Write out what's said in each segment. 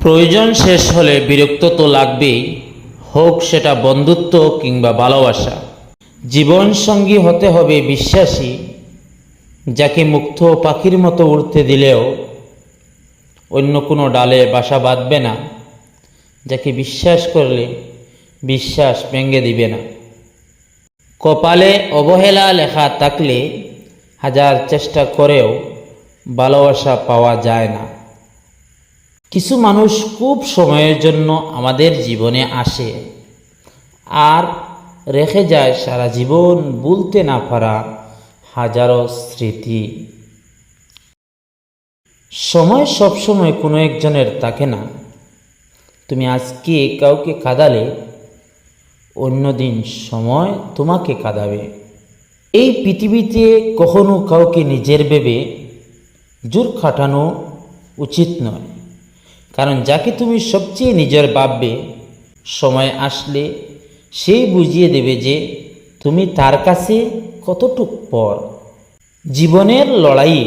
প্রয়োজন শেষ হলে বিরক্ত তো লাগবেই, হোক সেটা বন্ধুত্ব কিংবা ভালোবাসা। জীবন সঙ্গী হতে হবে বিশ্বাসী, যাকে মুক্ত পাখির মতো উড়তে দিলেও অন্য কোনো ডালে বাসা বাঁধবে না, যাকে বিশ্বাস করলে বিশ্বাস ভেঙে দিবে না। কপালে অবহেলা লেখা থাকলে হাজার চেষ্টা করেও ভালোবাসা পাওয়া যায় না। কিছু মানুষ খুব সময়ের জন্য আমাদের জীবনে আসে আর রেখে যায় সারা জীবন ভুলতে না পারা হাজারো স্মৃতি। সময় সবসময় কোনো একজনের থাকে না। তুমি আজকে কাউকে কাঁদালে অন্যদিন সময় তোমাকে কাঁদাবে। এই পৃথিবীতে কখনো কাউকে নিজের ভেবে জোর খাটানো উচিত নয়, কারণ যাকে তুমি সবচেয়ে নিজের ভাববে সময় আসলে সেই বুঝিয়ে দেবে যে তুমি তার কাছে কতটুক পর। জীবনের লড়াইয়ে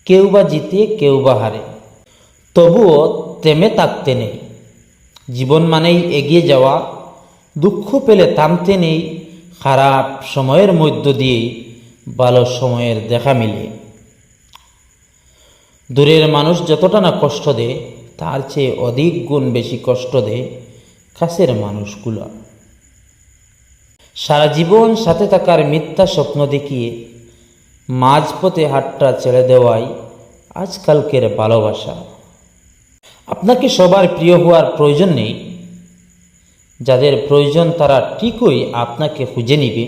কেউ বা জিতে কেউ বা হারে, তবুও থেমে থাকতে নেই। জীবন মানেই এগিয়ে যাওয়া, দুঃখ পেলে থামতে নেই। খারাপ সময়ের মধ্য দিয়েই ভালো সময়ের দেখা মিলে। দূরের মানুষ যতটা না কষ্ট দেয়, তার চেয়ে অধিক গুণ বেশি কষ্ট দেয় কাছের মানুষগুলো। সারা জীবন সাথে থাকার মিথ্যা স্বপ্ন দেখিয়ে মাঝপথে হাতটা ছেড়ে দেওয়াই আজকালকের ভালোবাসা। আপনাকে সবার প্রিয় হওয়ার প্রয়োজন নেই। যাদের প্রয়োজন তারা ঠিকই আপনাকে খুঁজে নিবে।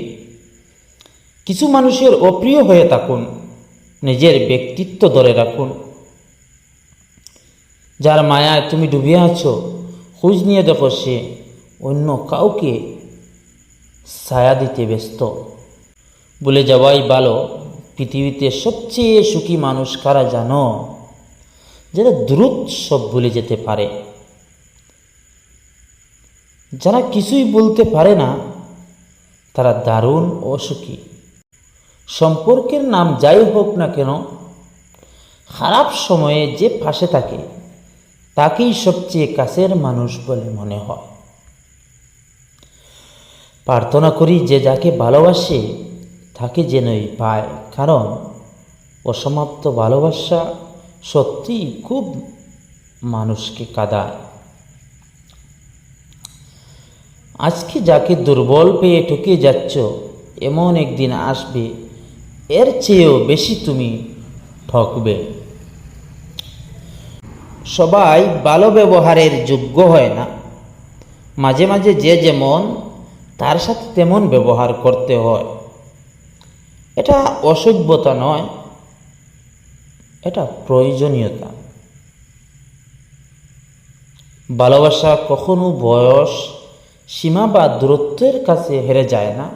কিছু মানুষের অপ্রিয় হয়ে থাকুন, নিজের ব্যক্তিত্ব ধরে রাখুন। যার মায়ায় তুমি ডুবে আছো, খোঁজ নিয়ে দেখো সে অন্য কাউকে ছায়া দিতে ব্যস্ত। বলে যাওয়াই ভালো, পৃথিবীতে সবচেয়ে সুখী মানুষ কারা জানো? যারা দ্রুত সব ভুলে যেতে পারে। যারা কিছুই বলতে পারে না, তারা দারুণ অসুখী। সম্পর্কের নাম যাই হোক না কেন, খারাপ সময়ে যে পাশে থাকে তাকেই সবচেয়ে কাছের মানুষ বলে মনে হয়। প্রার্থনা করি যে যাকে ভালোবাসে তাকে যেনই পায়, কারণ অসমাপ্ত ভালোবাসা সত্যিই খুব মানুষকে কাঁদায়। আজকে যাকে দুর্বল পেয়ে ঠকে যাচ্ছ, এমন একদিন আসবে এর চেয়েও বেশি তুমি ঠকবে। সবাই ভালো ব্যবহারের যোগ্য হয় না। মাঝে মাঝে যে যেমন তার সাথে তেমন ব্যবহার করতে হয়। এটা অসভ্যতা নয়, এটা প্রয়োজনীয়তা। ভালোবাসা কখনো বয়স, সীমা বা দূরত্বের কাছে হেরে যায় না,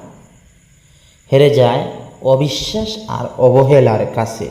হেরে যায় অবিশ্বাস আর অবহেলার কাছে।